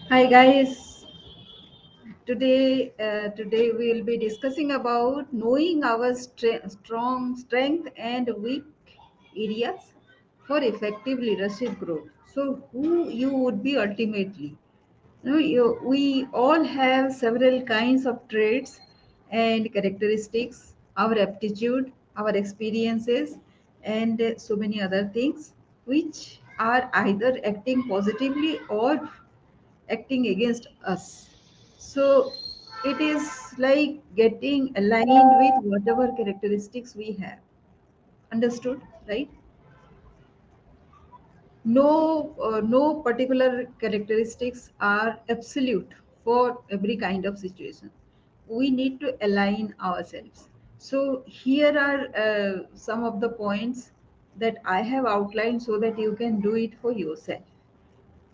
Hi guys. Today we will be discussing about knowing our strong strength and weak areas for effective leadership growth. So, who you would be ultimately? We all have several kinds of traits and characteristics, our aptitude, our experiences, and so many other things, which are either acting positively or acting against us. So it is like getting aligned with whatever characteristics we have. Understood, right? No particular characteristics are absolute for every kind of situation. We need to align ourselves. So here are some of the points that I have outlined so that you can do it for yourself.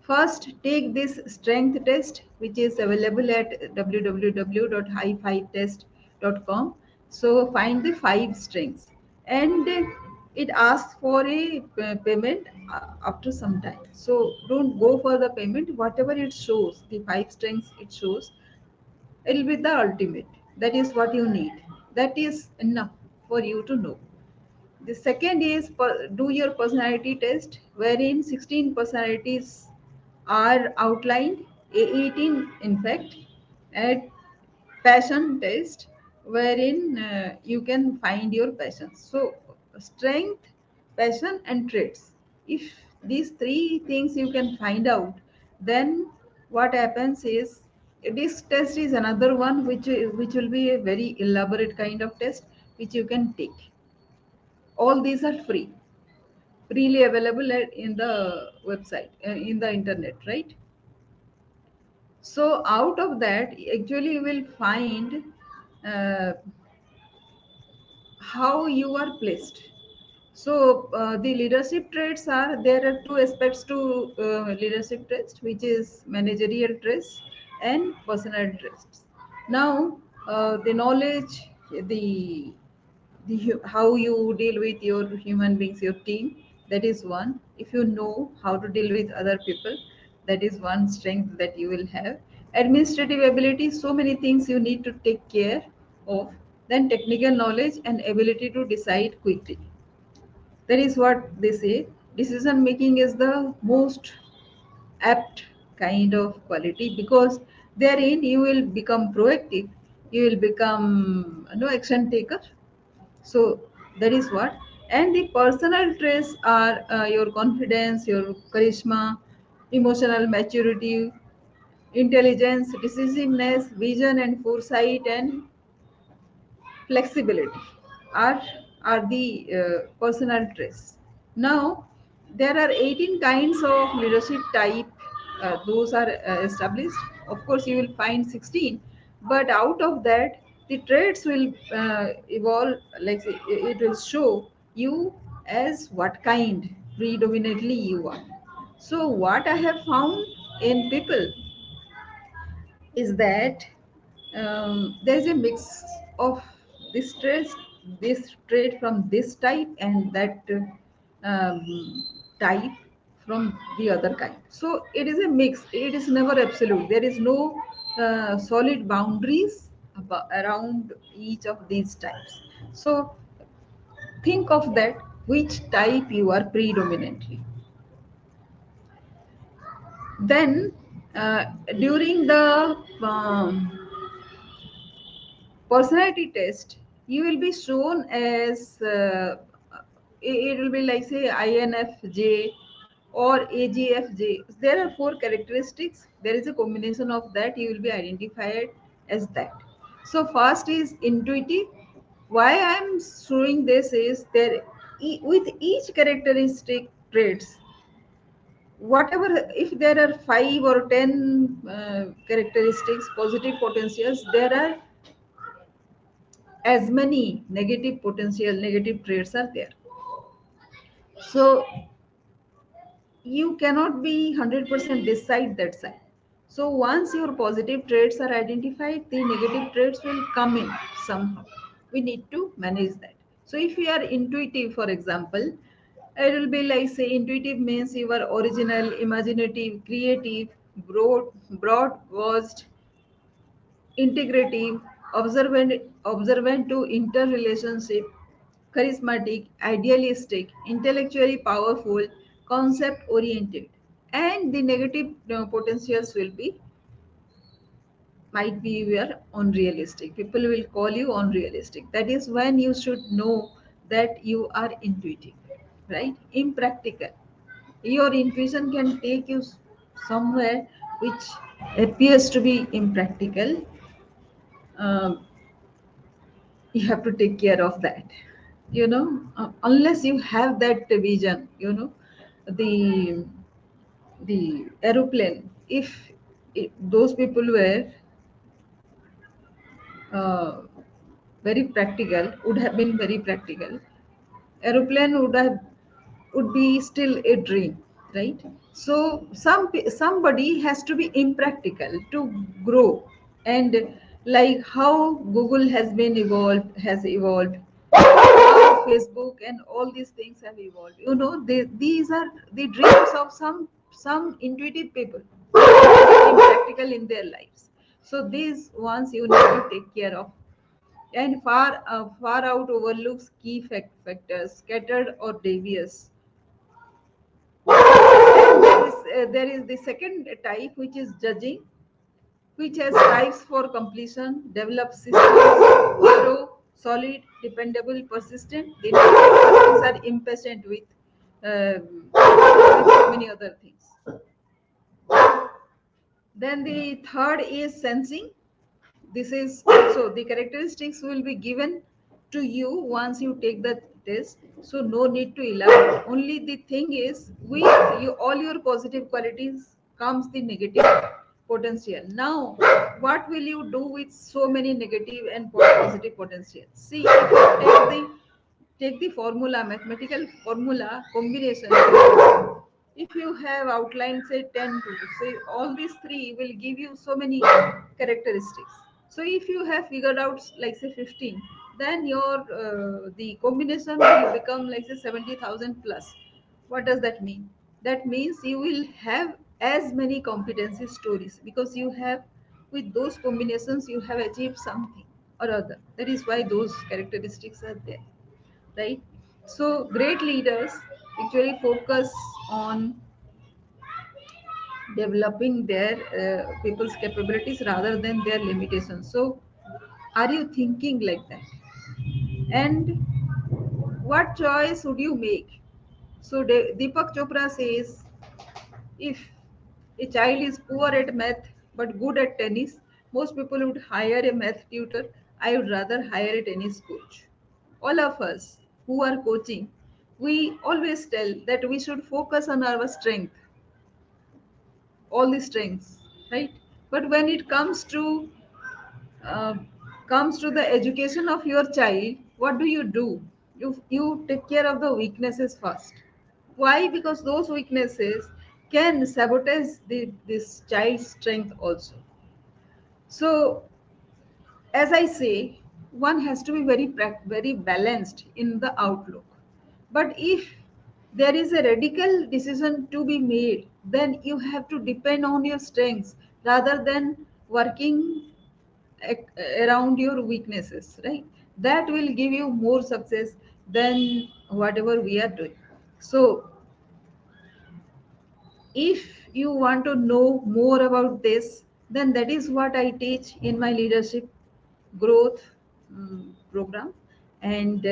First, take this strength test, which is available at www.high5test.com. So, find the five strengths, and it asks for a payment after some time. So, don't go for the payment. Whatever it shows, the five strengths it shows, it will be the ultimate. That is what you need. That is enough for you to know. The second is do your personality test, wherein 16 personalities are outlined, 18 in fact, and passion test, wherein you can find your passions. So, strength, passion, and traits. If these three things you can find out, then what happens is this test is another one which will be a very elaborate kind of test which you can take. All these are freely available in the website, in the internet, right? So out of that actually you will find uh, how you are placed. So the leadership traits are, there are two aspects to leadership traits, which is managerial traits and personal traits. Now the knowledge, how you deal with your human beings, your team, that is one. If you know how to deal with other people, that is one strength that you will have. Administrative ability, so many things you need to take care of. Then technical knowledge and ability to decide quickly, that is what they say. Decision making is the most apt kind of quality, because therein you will become proactive, you will become no action taker. So that is what. And the personal traits are your confidence, your charisma, emotional maturity, intelligence, decisiveness, vision and foresight, and flexibility are the personal traits. Now there are 18 kinds of leadership type. Those are established. Of course you will find 16, but out of that the traits will evolve, like it will show you as what kind predominantly you are. So what I have found in people is that there is a mix of this trait from this type, and that type from the other kind. So it is a mix, it is never absolute. There is no solid boundaries around each of these types. So think of that, which type you are predominantly. Then during the personality test, you will be shown as it will be like, say, INFJ or AGFJ. There are four characteristics, there is a combination of that, you will be identified as that. So first is intuitive. Why I am showing this is there, with each characteristic traits, whatever, if there are 5 or 10 characteristics positive potentials, there are as many negative potential negative traits are there. So you cannot be 100% this side that side. So once your positive traits are identified, the negative traits will come in somehow. We need to manage that. So if you are intuitive, for example, it will be like, say, intuitive means you are original, imaginative, creative, broad gauged, integrative, observant to interrelationship, charismatic, idealistic, intellectually powerful, concept oriented. And the negative potentials will be, might be, you are unrealistic. People will call you unrealistic. That is when you should know that you are intuitive, right? Impractical. Your intuition can take you somewhere which appears to be impractical. Um, you have to take care of that, unless you have that vision, the aeroplane, if those people were uh, very practical, would have been very practical, aeroplane would be still a dream, right? So somebody has to be impractical to grow. And like how Google has evolved, how Facebook and all these things have evolved, these are the dreams of some intuitive people, impractical in their lives. So these ones you need to take care of. And far out overlooks key factors, scattered or devious. And there is the second type, which is judging, which has strives for completion, develops systems, thorough, solid, dependable, persistent. The negative qualities are impatient with so many other things. Then the third is sensing. This is also the characteristics will be given to you once you take the test. So no need to elaborate. Only the thing is, with you, all your positive qualities comes the negative potential. Now, what will you do with so many negative and positive potentials? See, if you take the formula, mathematical formula combination. If you have outlined say 10 to say all these three will give you so many characteristics. So if you have figured out like say 15, then your the combination will become like say 70,000 plus. What does that mean? That means you will have as many competency stories, because you have, with those combinations you have achieved something or other. That is why those characteristics are there, right? So great leaders actually focus on developing their people's capabilities rather than their limitations. So are you thinking like that? And what choice would you make? So Deepak Chopra says, if a child is poor at math but good at tennis, most people would hire a math tutor. I would rather hire a tennis coach. All of us who are coaching, we always tell that we should focus on our strength, all the strengths, right? But when it uh, comes to the education of your child, what do? You take care of the weaknesses first. Why? Because those weaknesses can sabotage this child's strength also. So as I say, one has to be very balanced in the outlook. But if there is a radical decision to be made, then you have to depend on your strengths rather than working around your weaknesses, right? That will give you more success than whatever we are doing. So if you want to know more about this, then that is what I teach in my leadership growth program. And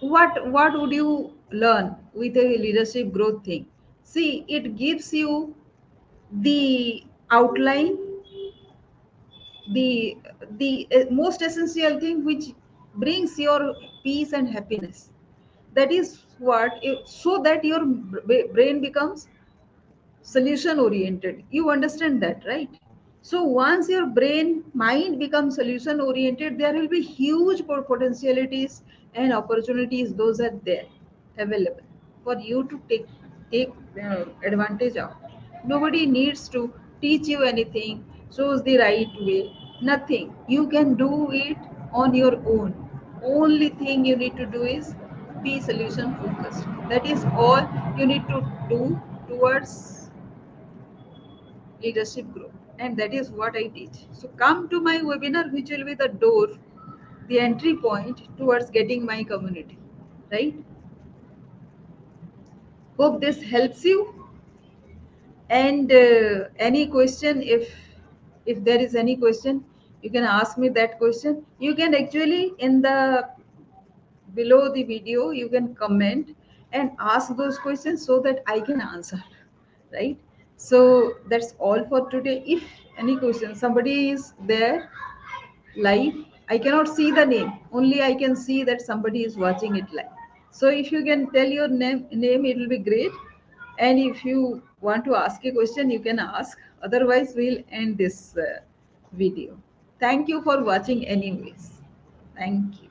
what would you learn with a leadership growth thing? See, it gives you the outline, the most essential thing which brings your peace and happiness. That is so that your brain becomes solution oriented. You understand that, right? So once your brain mind becomes solution oriented, there will be huge potentialities and opportunities. Those are there available for you to take advantage of. Nobody needs to teach you anything, shows the right way, nothing. You can do it on your own. Only thing you need to do is be solution focused. That is all you need to do towards leadership group, and that is what I teach. So come to my webinar, which will be the door, the entry point towards getting my community, right? Hope this helps you. And any question, if there is any question, you can ask me that question. You can actually in the below the video you can comment and ask those questions so that I can answer, right? So that's all for today. If any question, somebody is there live, I cannot see the name, only I can see that somebody is watching it live. So if you can tell your name, it will be great. And if you want to ask a question, you can ask. Otherwise we'll end this video. Thank you for watching anyways. Thank you.